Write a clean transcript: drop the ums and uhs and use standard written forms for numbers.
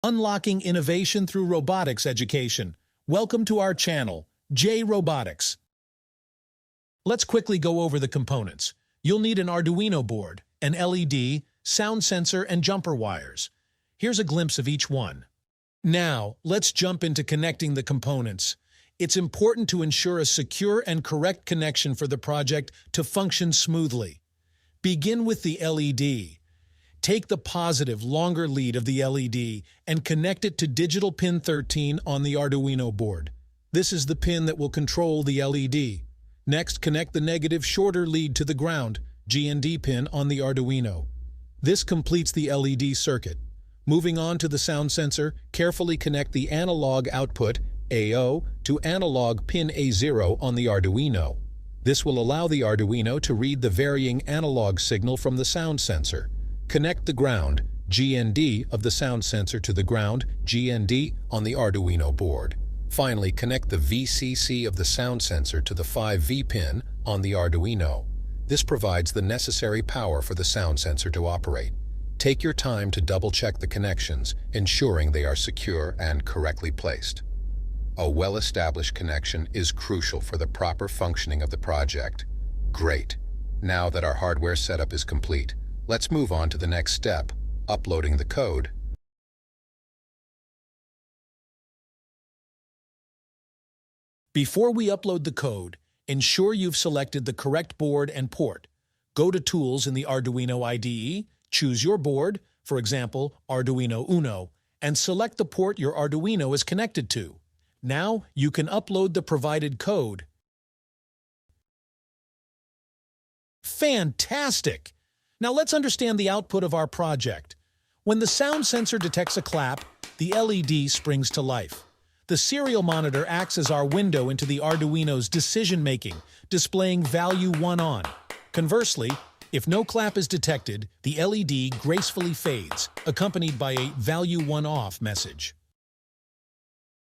Unlocking innovation through robotics education. Welcome to our channel, Jay Robotics. Let's quickly go over the components. You'll need an Arduino board, an LED, sound sensor, and jumper wires. Here's a glimpse of each one. Now, let's jump into connecting the components. It's important to ensure a secure and correct connection for the project to function smoothly. Begin with the LED. Take the positive, longer lead of the LED and connect it to digital pin 13 on the Arduino board. This is the pin that will control the LED. Next, connect the negative, shorter lead to the ground, G&D pin on the Arduino. This completes the LED circuit. Moving on to the sound sensor, carefully connect the analog output, AO, to analog pin A0 on the Arduino. This will allow the Arduino to read the varying analog signal from the sound sensor. Connect the ground, GND, of the sound sensor to the ground, GND, on the Arduino board. Finally, connect the VCC of the sound sensor to the 5V pin on the Arduino. This provides the necessary power for the sound sensor to operate. Take your time to double-check the connections, ensuring they are secure and correctly placed. A well-established connection is crucial for the proper functioning of the project. Great! Now that our hardware setup is complete, let's move on to the next step, uploading the code. Before we upload the code, ensure you've selected the correct board and port. Go to Tools in the Arduino IDE, choose your board, for example, Arduino Uno, and select the port your Arduino is connected to. Now you can upload the provided code. Fantastic! Now let's understand the output of our project. When the sound sensor detects a clap, the LED springs to life. The serial monitor acts as our window into the Arduino's decision-making, displaying value 1 on. Conversely, if no clap is detected, the LED gracefully fades, accompanied by a value 1 off message.